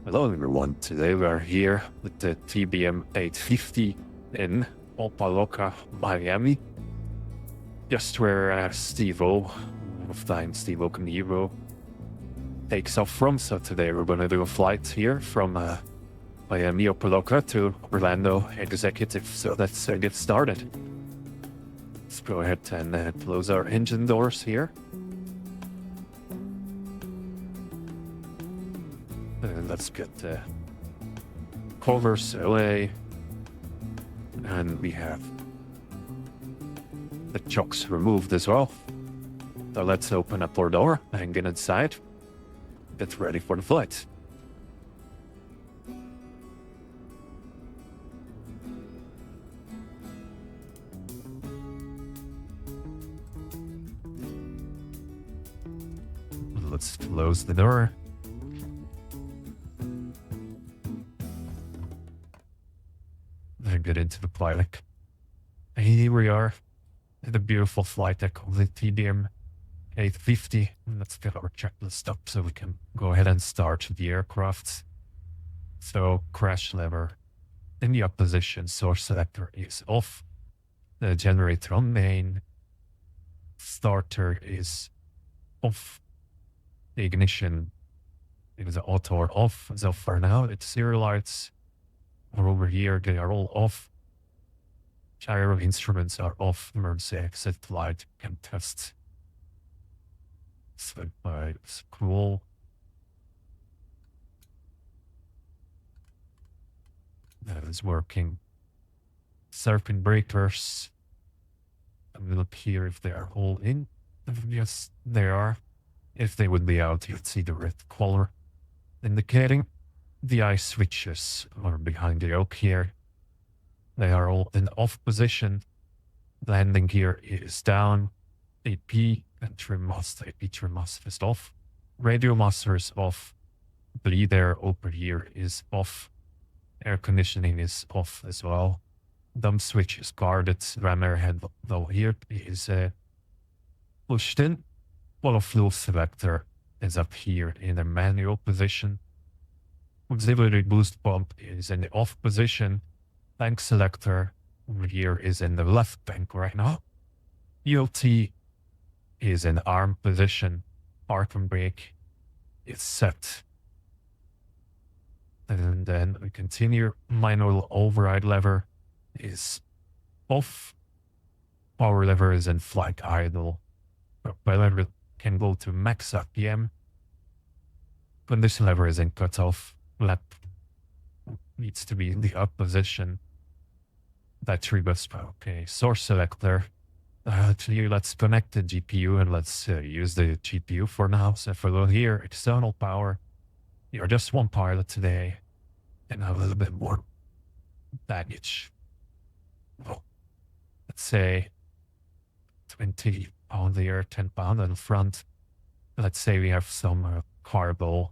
Hello everyone, today we are here with the TBM 850 in Opa-Locka, Miami. Just where Steve-O, flying Steve-O Canero, takes off from. So today we're going to do a flight here from Miami, Opa-Locka to Orlando Executive. So let's get started. Let's go ahead and close our engine doors here. And let's get the covers away. And we have the chocks removed as well. So let's open up our door and get inside. Get ready for the flight. Let's close the door. And get into the flight deck. And here we are at the beautiful flight deck of the TBM 850. Let's get our checklist up so we can go ahead and start the aircraft. So crash lever in the up position, source selector is off. The generator on main. Starter is off. The ignition is auto or off. So for now, it's zero lights. Or over here, they are all off. Gyro instruments are off. Emergency exit light can test. So it's cool. That is working. Serpent breakers. I'm gonna look here if they are all in. Yes, they are. If they would be out, you'd see the red color indicating. The eye switches are behind the yoke here. They are all in off position. Landing gear is down. AP and trim master. AP trim master is off. Radio master is off. Bleed air over here is off. Air conditioning is off as well. Dump switch is guarded. Ram air head though here is pushed in. While a fuel selector is up here in a manual position. Auxiliary boost pump is in the off position. Bank selector over here is in the left bank right now. ELT is in arm position. Parking brake is set. And then we continue. Manual override lever is off. Power lever is in flight idle. Propeller can go to max RPM. Condition lever is in cutoff. Lap needs to be in the up position. Battery bus, okay. Source selector. Actually, let's connect the GPU and let's use the GPU for now. So for here, external power. You're just one pilot today and a little bit more baggage. Oh, let's say 20 pound here, 10 pound in front. Let's say we have some cargo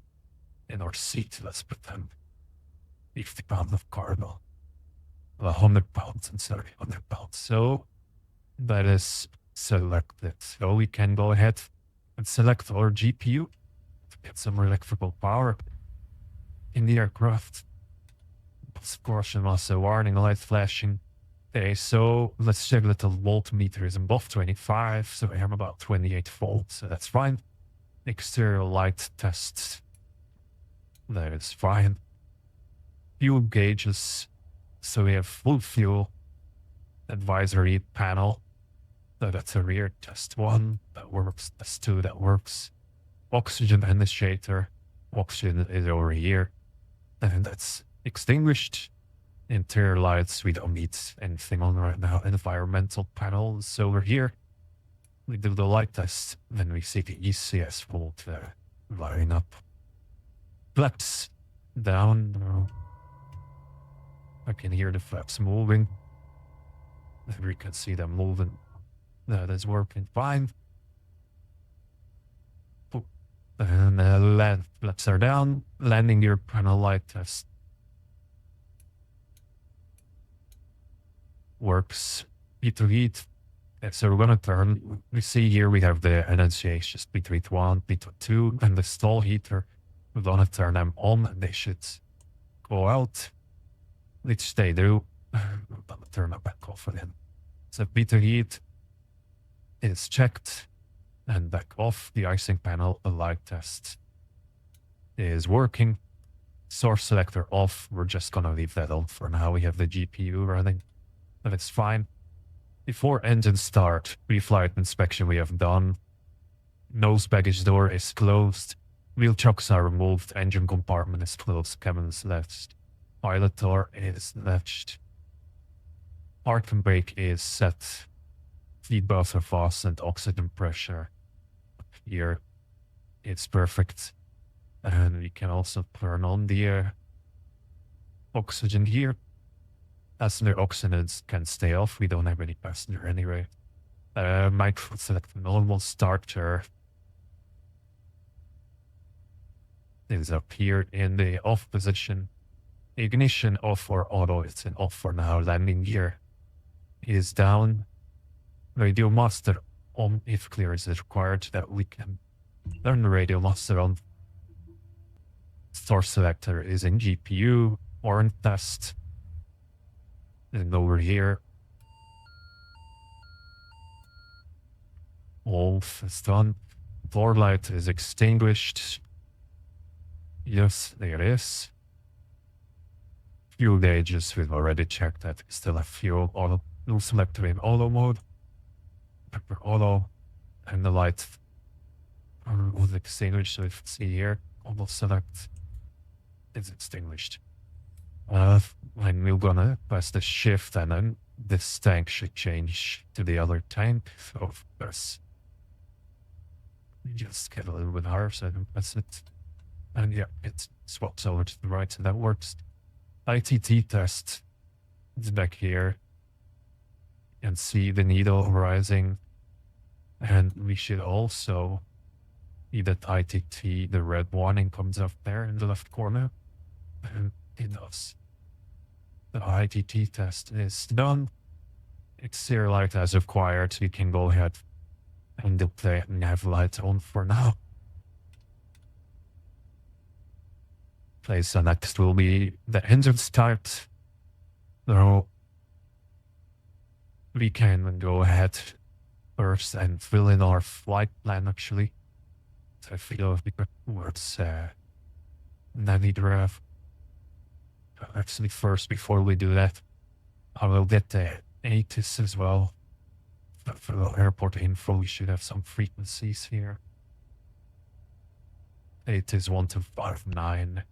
in our seat. Let's put them 50 pounds of cargo. 100 pounds, I'm sorry, 100 pounds. So that is selected. So we can go ahead and select our GPU to get some electrical power in the aircraft. Of course, and also warning light flashing. Okay, so let's check that the voltmeter is above 25. So I am about 28 volts, so that's fine. Exterior light tests. That is fine. Fuel gauges. So we have full fuel. Advisory panel. So that's a rear test 1. That works. Test 2. That works. Oxygen initiator. Oxygen is over here. And that's extinguished. Interior lights. We don't need anything on right now. Environmental panel is over here. We do the light test. Then we see the ECS volt line up. Flaps down. I can hear the flaps moving. And we can see them moving. That is working fine. And flaps are down. Landing gear panel light test. Works. P2 heat. So we're gonna turn. We see here we have the NNCH, just P3 1, P2 2, and the stall heater We're gonna turn them on and they should go out, which they do. We're gonna turn them back off again. So meter heat is checked and back off. The icing panel, the light test is working. Source selector off. We're just gonna leave that on for now. We have the GPU running, but it's fine. Before engine start, pre-flight inspection we have done. Nose baggage door is closed. Wheel chocks are removed. Engine compartment is closed. Cabin is latched. Pilot door is latched. Parking brake is set. Feet belts are fastened. Oxygen pressure here, it's perfect. And we can also turn on the oxygen here. Passenger oxygen can stay off. We don't have any passenger anyway. Micro select normal starter is up here in the off position. Ignition off or auto. It's in off for now. Landing gear is down. Radio master on if clearance is required, that we can turn the radio master on. Source selector is in GPU. Warrant test. And over here, off is done. Door light is extinguished. Yes, there it is. Fuel gauges, we've already checked that. We still have fuel auto. Fuel selector in auto mode. Pepper auto. And the light was extinguished, so if you see here, auto select is extinguished. And we're gonna press the shift and then this tank should change to the other tank. So of course, just get a little bit higher so I can press it. And yeah, it swaps over to the right, so that works. ITT test is back here. You can see the needle rising. And we should also see that ITT, the red warning comes up there in the left corner. And it does. The ITT test is done. Exterior light as required, so you can go ahead and display nav light on for now. So next will be the engine start. So we can go ahead first and fill in our flight plan actually. So I feel we go towards Navy Draft. Actually first, before we do that, I will get the ATIS as well. But for the airport info, we should have some frequencies here. ATIS 1259.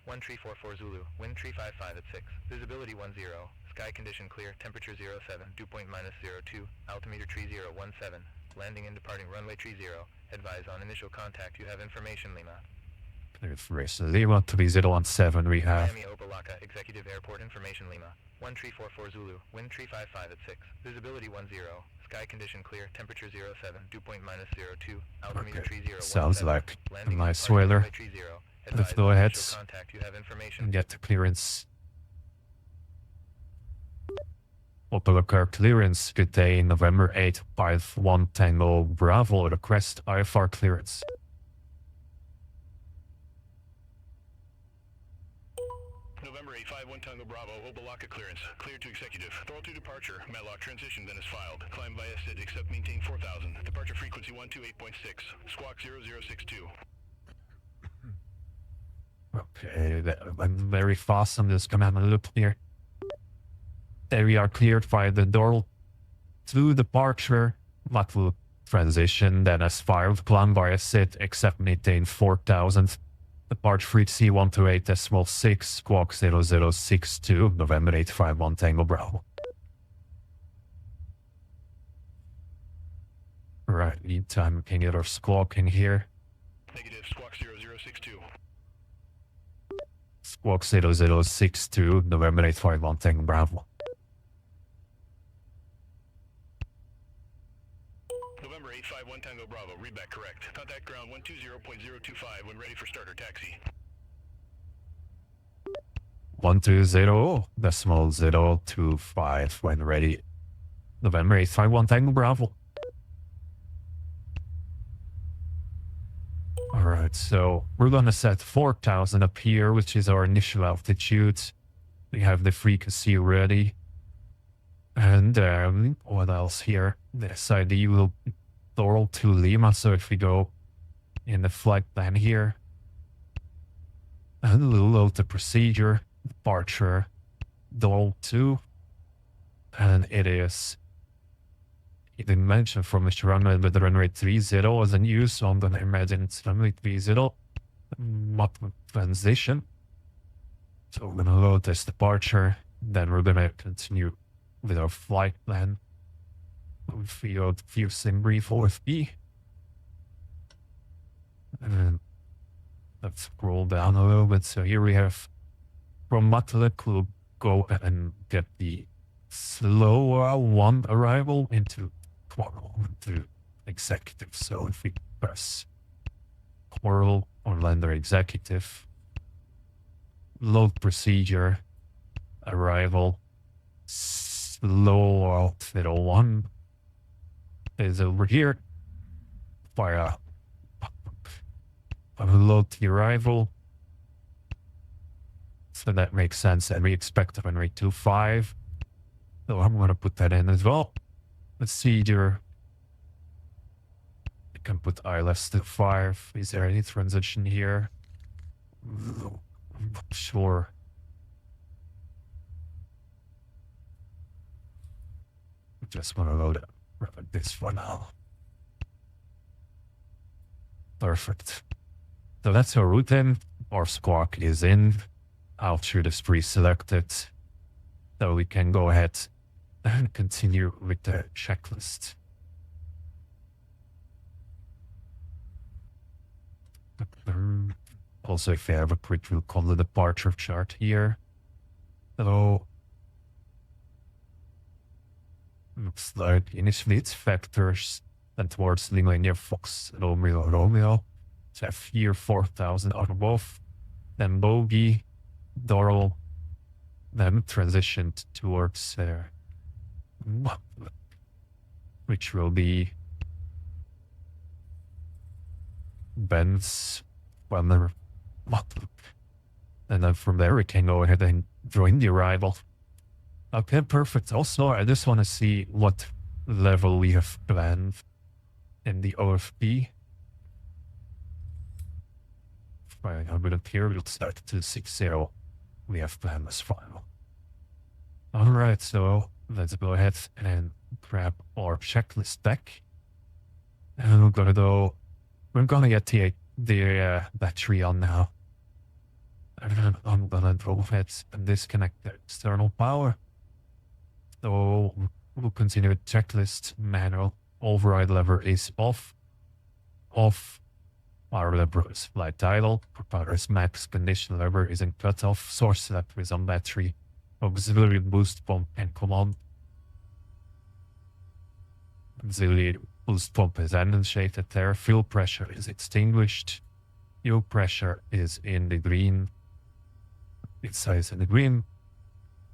1344 Zulu, wind 355 at 6, visibility 10, sky condition clear, temperature 07, dew point -02, altimeter 3017, landing and departing runway 30, advise on initial contact, you have information Lima. Clear for Lima to be 017, we have Miami Opa-Locka, executive airport information Lima, 1344 Zulu, wind 355 at 6, visibility 10, sky condition clear, temperature 07, dew point -02, altimeter 3017, sounds like a landing nice and departing weather. runway 30. Let's go ahead Contact, you have information. and get the clearance. Opa-Locka clearance. Good day, November 8, 51 Tango Bravo. Request IFR clearance. November 8, 51 Tango Bravo, Opa-Locka clearance. Cleared to executive. Throttle to departure. Matlock transition then is filed. Climb via SID except maintain 4000. Departure frequency 128.6. Squawk 0062. Okay, I'm very fast. I'm just gonna have a look here. There we are cleared by the door to departure. That will transition then as filed. Climb via SID except maintain 4000. Departure frequency 128.6. Squawk 0062. November 851 Tango Bravo. Right, meantime we can get our squawking here. Negative. Squawk 0062. Squawk 0062, November 851 Tango Bravo. November 851 Tango Bravo, read back correct. Contact ground 120.025 when ready for starter taxi. 120.025 when ready. November 851 Tango Bravo. Alright, so we're gonna set 4,000 up here, which is our initial altitude. We have the frequency ready. And what else here? This ID will throttle to Lima, so if we go in the flight plan here, and we'll load the procedure, departure, throttle 2, and it is, he didn't mention from which runway, but the runway 30 was in use, so I'm gonna imagine it's runway 30, transition. So we're gonna load this departure, then we're gonna continue with our flight plan. We view sim brief OFB. And let's scroll down a little bit. So here we have from Opa-Locka, we'll go and get the slower one arrival into executive. So if we press Coral or Lander Executive, load procedure, arrival, slow outfit 01 is over here. Fire load the arrival. So that makes sense, and we expect a runway 25. So I'm gonna put that in as well. Procedure. You can put ILS to 5. Is there any transition here? I'm not sure. Just want to load it. This for now. Perfect. So that's our route in. Our squawk is in. Altitude is pre-selected. So we can go ahead and continue with the checklist. Also, if you have a quick look on the departure chart here. So looks like initially it's vectors and towards Lima India Fox Romeo. So F here 4,000 out above. Then bogey, Doral, then transitioned towards which will be Ben's, well, never, and then from there we can go ahead and join the arrival. Okay, perfect. Also, I just want to see what level we have planned in the OFP. Right, I'm going to appear, we'll start to 60. We have planned this file. Alright, so let's go ahead and grab our checklist back. And we're gonna get the battery on now. And then I'm gonna go ahead and disconnect the external power. So we'll continue with checklist. Manual override lever is off. Power lever is flight idle. Propeller max condition lever is in cutoff. Source lever is on battery. Auxiliary boost pump and command. Auxiliary boost pump is uninitiated there. Fuel pressure is extinguished. Fuel pressure is in the green. Its size in the green.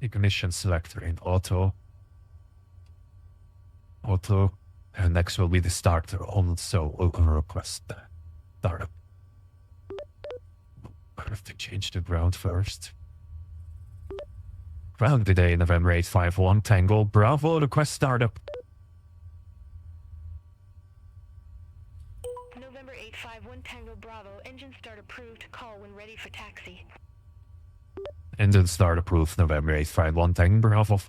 Ignition selector in auto. And next will be the starter on, so we're gonna request that. Startup. I have to change the ground first. Ground today, November 851 Tango Bravo, request startup. November 851 Tango Bravo, engine start approved, call when ready for taxi. Engine start approved, November 851 Tango Bravo.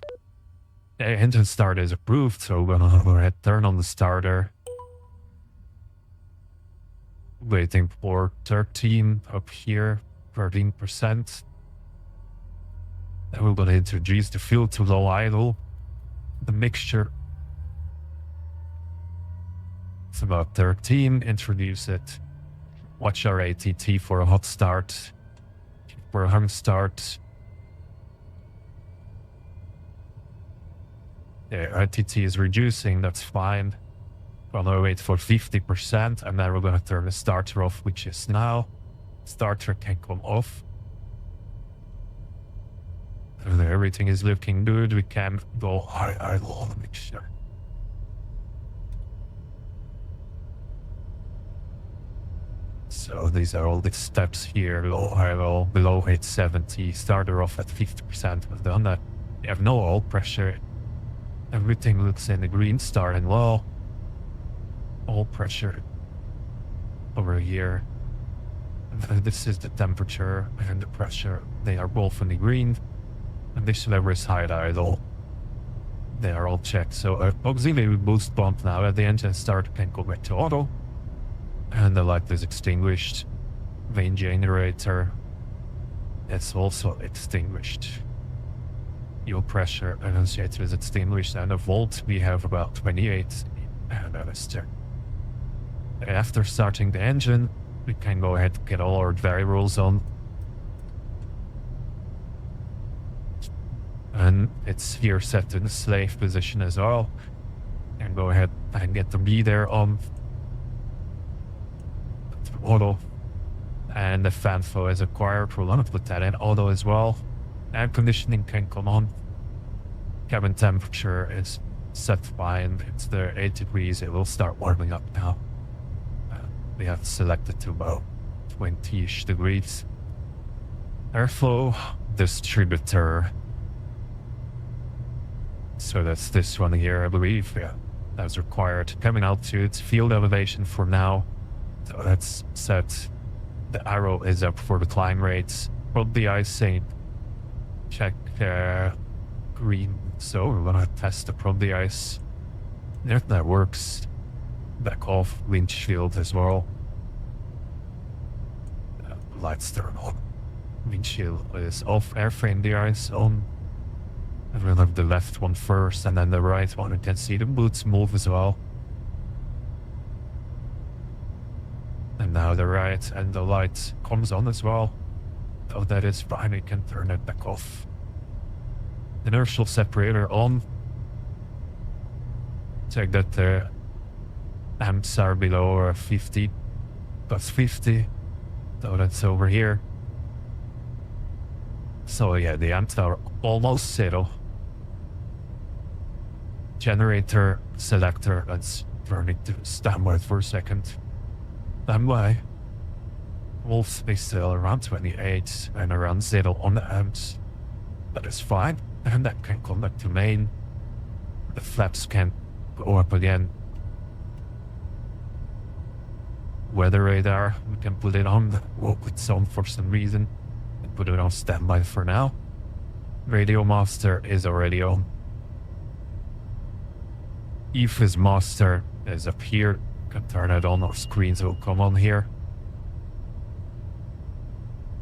Engine start is approved, so we're gonna go ahead, turn on the starter. Waiting for 13 up here, 13%. Then we're gonna introduce the fuel to low idle. The mixture. It's about 13, introduce it. Watch our ATT for a hot start. For a hung start. Yeah, ATT is reducing, that's fine. We're gonna wait for 50%, and then we're gonna turn the starter off, which is now. Starter can come off. And everything is looking good. We can go high idle on the mixture. . So these are all the steps here: low, high, low, below 870, starter off at 50%. We've done that. We have no oil pressure. Everything looks in the green, starting low. Oil pressure over here. This is the temperature and the pressure. They are both in the green. And this lever is high idle. They are all checked. So auxiliary boost pump now at the engine start can go back to auto. And the light is extinguished. Main generator is also extinguished. Fuel pressure annunciator is extinguished, and a volt we have about 28. And that is there. After starting the engine, we can go ahead and get all our variables on. And it's here set to the slave position as well. And go ahead and get the reader on. Auto. And the fan flow is acquired. We're gonna put that in auto as well. Air conditioning can come on. Cabin temperature is set fine. It's there 8 degrees. It will start warming up now. We have selected to about 20-ish degrees. Airflow distributor. So that's this one here, I believe. Yeah, that's required. Coming altitude, field elevation for now. So that's set. The arrow is up for the climb rates. Probably I say check green. So we're gonna test the probe ice. If that works, back off windshield as well. Lights turn on. Windshield is off. Airframe de-ice on. And we'll have the left one first, and then the right one. You can see the boots move as well. And now the right, and the light comes on as well. So that is fine, we can turn it back off. Inertial separator on. Check that the amps are below 50, plus 50. So that's over here. So yeah, the amps are almost zero. Generator selector, let's turn it to standby for a second. Standby. Will stay still around 28 and around 0 on the amps. That is fine. And that can come back to main. The flaps can go up again. Weather radar, we can put it on. We'll put some for some reason. And put it on standby for now. Radio master is already on. IFS master is up here. Can turn it on, our screens will come on here.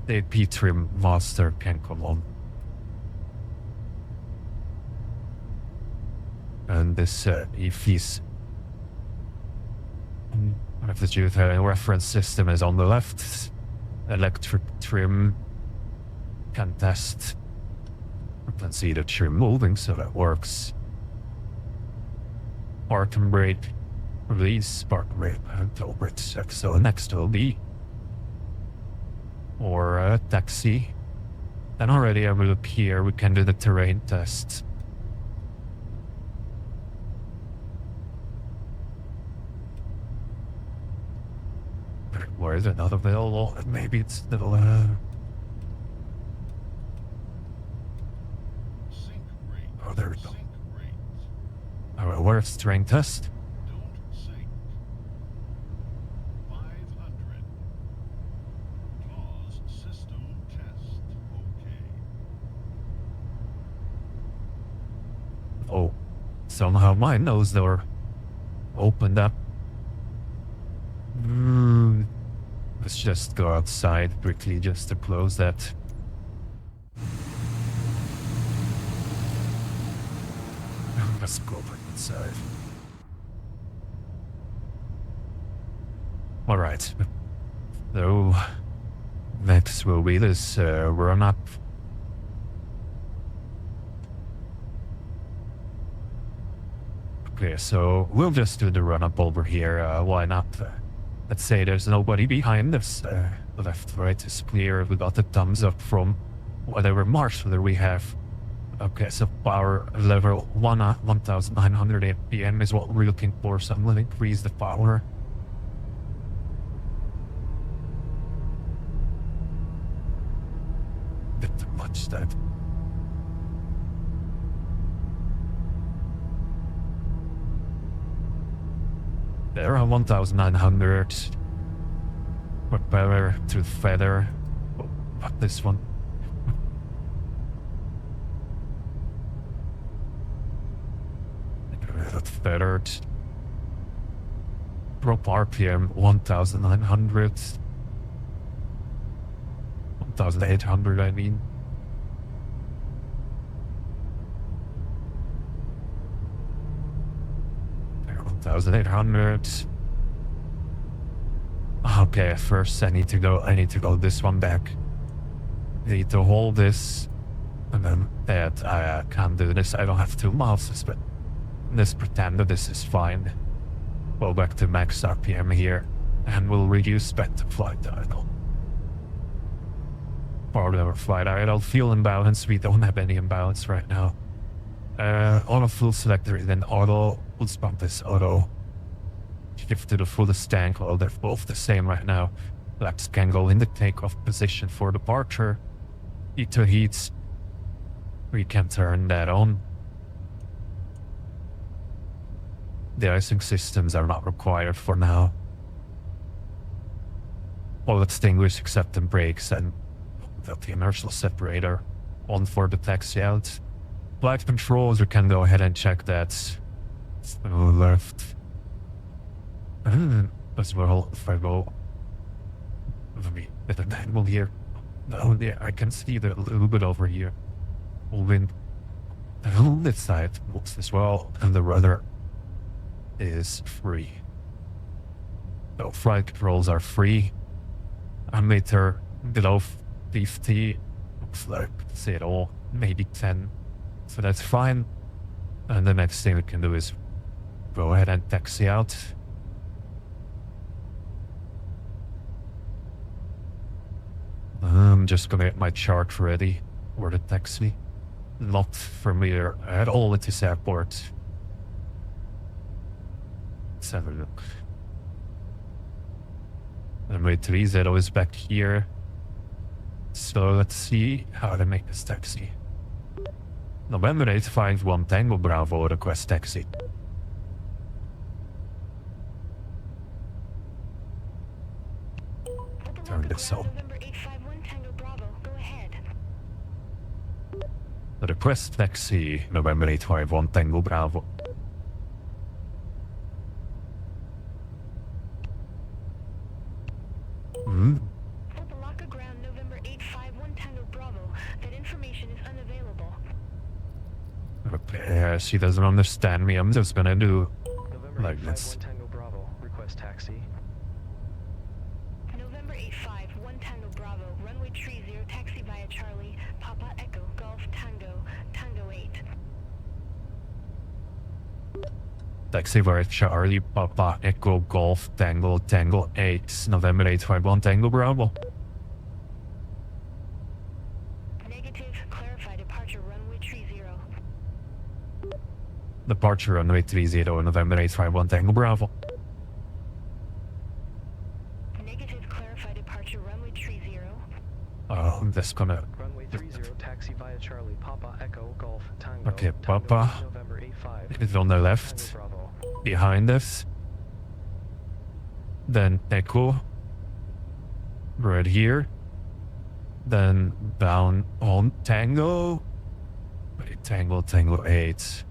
The AP trim master can come on. And this EFIS reference system is on the left. Electric trim can test. You can see the trim moving, so that works. Park and brake, release, park and brake, and tow brake. So next will be or a taxi. Then already I will look here, we can do the terrain test. Where is it not available? Maybe it's still oh, there we go. Alright, where's terrain test? Don't sink. 500. Pause system test. Okay. Oh, somehow my nose door opened up. Let's just go outside quickly just to close that. Let's go back inside. Alright. So, next will be this run up. Okay, so we'll just do the run up over here. Why not? Let's say there's nobody behind us. Left, right is clear. We got the thumbs up from whatever marshaller we have. Okay, so power level 1900 ATBM is what we're looking for, so I'm going to increase the power. much that. There are 1,900. Propeller to feather. Oh, fuck this one. Feathered. Drop RPM 1,900. 1,800, I mean. There, 1,800. Okay, first I need to go this one back. I need to hold this, and then that I can't do this. I don't have 2 mouses, but let's pretend that this is fine. Go back to max RPM here, and we'll reduce back to flight idle. Part of our flight idle. Fuel imbalance, we don't have any imbalance right now. Auto fuel selector, then auto. Let's bump this auto. Shift to the fullest tank. Well, they're both the same right now. Flaps can go in the takeoff position for departure. Heater heats. We can turn that on. The icing systems are not required for now. All extinguish except the brakes and the inertial separator on for the taxi out. Flight controls, we can go ahead and check that. So left. As well, if I go... Let me hit an angle here. Oh yeah, I can see that a little bit over here. Moving on this side moves as well, and the rudder is free. So flight controls are free. Ammeter below 50, looks like 0, maybe 10. So that's fine. And the next thing we can do is go ahead and taxi out. I'm just gonna get my chart ready for the taxi. Not familiar at all with this airport. Let's have a look. Runway 30 is back here. So let's see how to make this taxi. November 851 Tango Bravo request taxi. Turn this off. The request taxi, November 851 Tango Bravo. Opa-Locka ground, November 851 Tango Bravo. That information is unavailable. Okay, she doesn't understand me. I'm just gonna do November like this. 851 Tango Bravo, request taxi. November 851 Tango Bravo, runway 30, taxi via Charlie, Papa Echo, Golf Tango, Tango 8. Taxi via Charlie, Papa Echo, Golf Tango, Tango 8, November 851 Tango Bravo. Negative, clarify departure runway 30. Departure runway 30, November 851 Tango Bravo. Negative, clarify departure runway 30. Oh, I'm just gonna... Runway 30, taxi via Charlie, Papa Echo, Golf Tango. Okay, Tango Papa. 8, November 85. It's on the left. Tango Bravo. Behind us. Then Echo. Right here. Then down on Tango. Wait, Tango 8.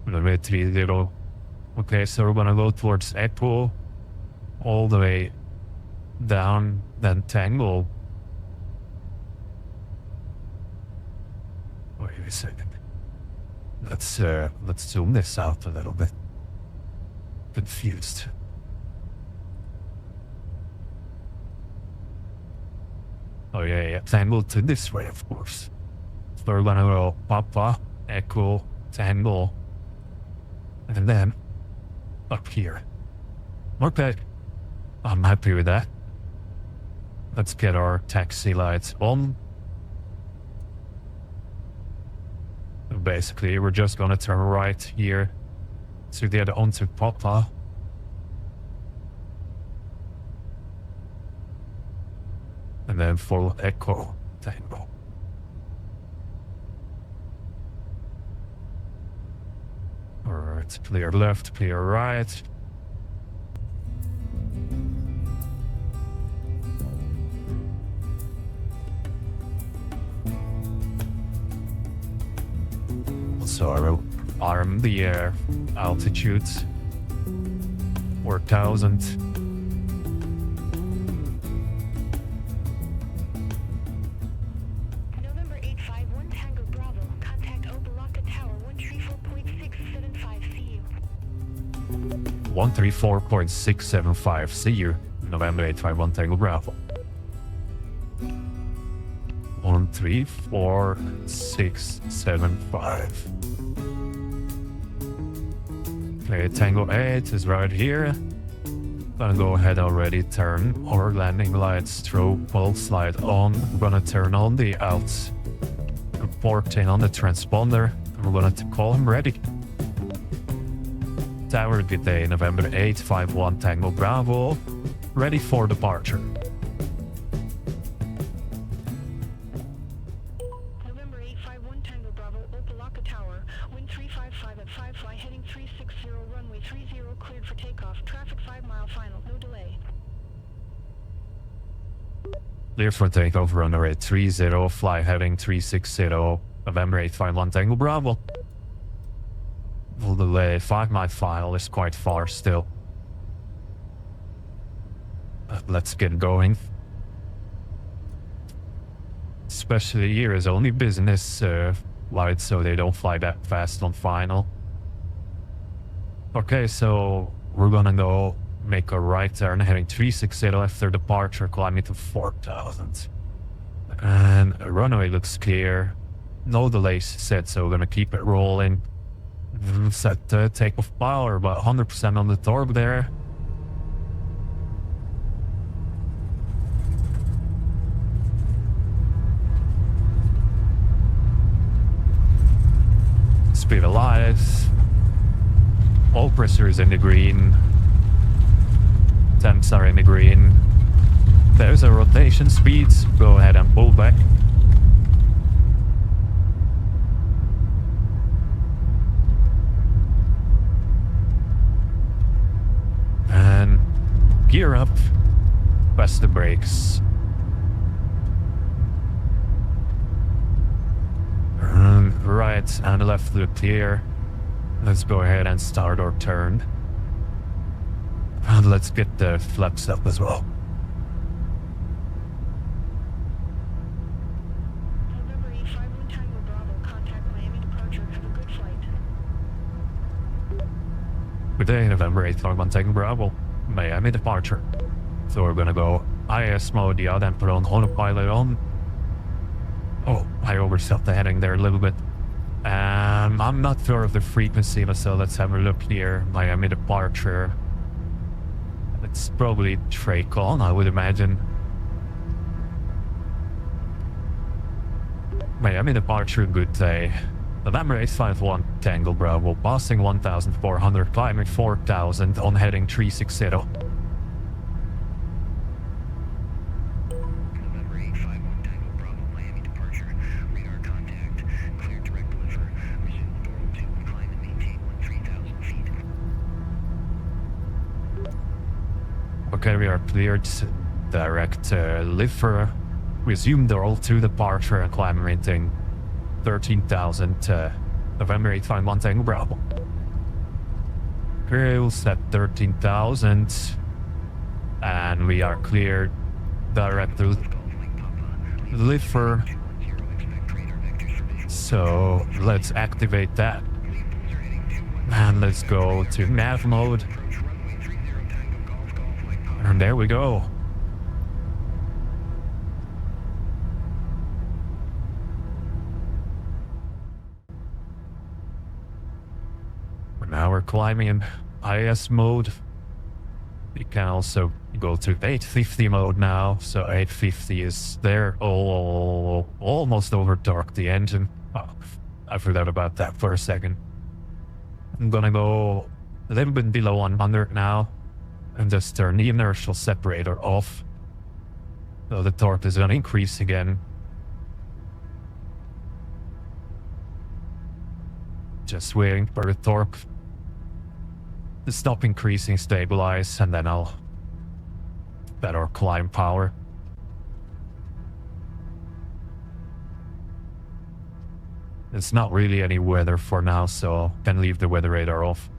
Runway 30. Okay, so we're gonna go towards Echo. All the way down, then Tango. Wait a second. Let's zoom this out a little bit. Confused. Oh yeah. Tango to this way, of course. So we're gonna go Papa, Echo, Tango, and then up here. Okay, I'm happy with that. Let's get our taxi lights on. Basically, we're just gonna turn right here to get onto Papa. and then full echo tango. Alright, clear left, clear right. So I will arm the air altitude 4,000. November 851 Tango Bravo. Contact Opa-Locka Tower 134.675. See you. 134.675. See you. November 851 Tango Bravo. 134.675. Okay, Tango 8 is right here. Gonna go ahead already, turn our landing lights, strobe, pulse light on. We're gonna turn on the outs. Reporting on the transponder. We're gonna call him ready. Tower, good day, November 851 Tango Bravo. Ready for departure. November 851 Tango Bravo, Opa-Locka Tower, wind 355 at 5 fly, heading 360, runway 30, cleared for takeoff. Traffic 5 mile final, no delay. Clear for takeoff, runway 30, fly heading 360, November 851 Tango Bravo. Full delay, 5 mile final is quite far still. But let's get going. Especially here is only business flights, so they don't fly that fast on final. Okay, so we're gonna go make a right turn heading 360 after departure, climbing to 4,000. And the runway looks clear. No delays set, so we're gonna keep it rolling. Set takeoff power, about 100% on the torque there. Speed of light. All pressures in the green. Temps are in the green. There's a rotation speed. Go ahead and pull back. And gear up. Press the brakes. Right and left look clear. Let's go ahead and start our turn. And let's get the flaps up as well. November 851 Tango Bravo, contact Miami departure. Have a good flight. Good day, November 851 Tango Bravo. Miami departure. So we're gonna go IS mode, yeah, then put on autopilot on. Oh, I overshot the heading there a little bit. I'm not sure of the frequency, so let's have a look here. Miami departure. It's probably Tracon, I would imagine. Miami departure, good day. November 851 Tango Bravo, passing 1,400, climbing 4,000 on heading 360. November 851 Tango Bravo, Miami departure. Radar contact. Clear direct deliver. Resume Doral 2 and climb and maintain 13,000 feet. Okay, we are cleared. Direct liver. Resume Doral 2 departure and climb and maintain 13,000. November 851 Tango Bravo. We'll set 13,000. And we are cleared. Direct liver. So let's activate that. And let's go to nav mode. And there we go. Now we're climbing in IS mode. You can also go to 850 mode now. So 850 is there. Almost over torque the engine. Oh, I forgot about that for a second. I'm gonna go a little bit below 100 now. And just turn the inertial separator off. So the torque is going to increase again. Just waiting for the torque to stop increasing, stabilize, and then I'll better climb power. It's not really any weather for now, so can leave the weather radar off.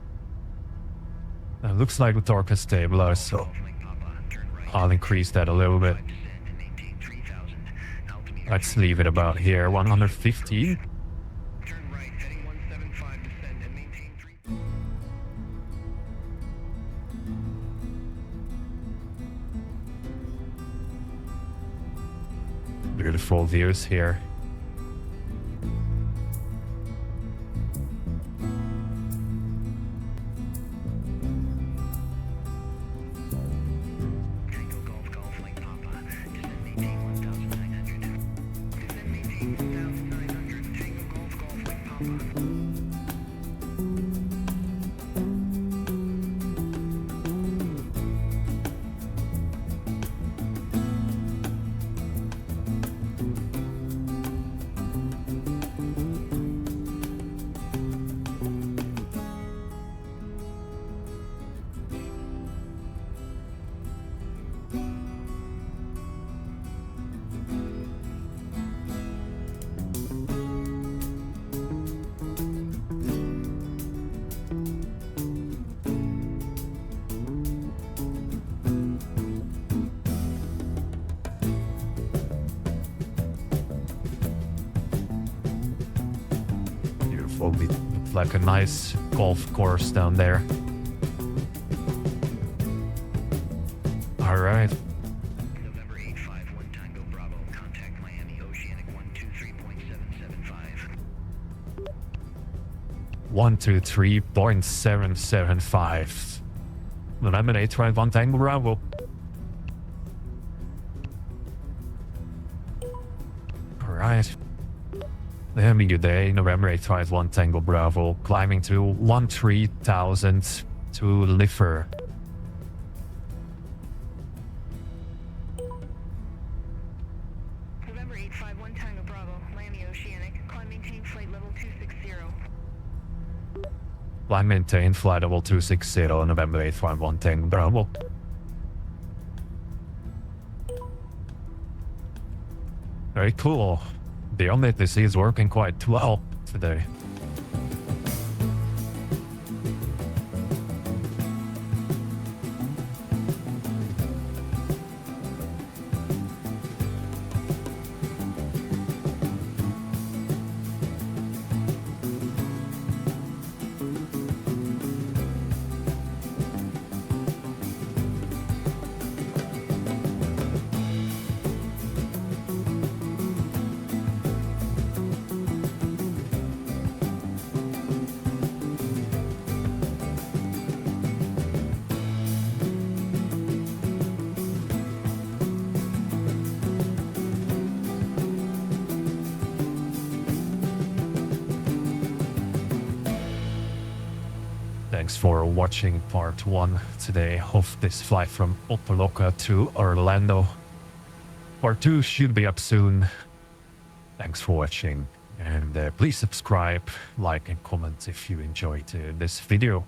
It looks like the torque has stabilized, so I'll increase that a little bit. Let's leave it about here, 115. Beautiful views here. Beautiful, like a nice golf course down there. All right. November 851 Tango Bravo, contact Miami Oceanic 123.775. 123.775. November 851 Tango Bravo. Alright. Having a good day, November 851 Tango Bravo, climbing to 13,000 to Lifer. November 851 Tango Bravo, Miami Oceanic. Climb maintain flight level 260. Climb maintain flight level 260, November 851 Tango Bravo. Very cool. Beyondatc is working quite well today. Thanks for watching part 1 today of this flight from Opa-Locka to Orlando. Part 2 should be up soon. Thanks for watching, and please subscribe, like and comment if you enjoyed this video.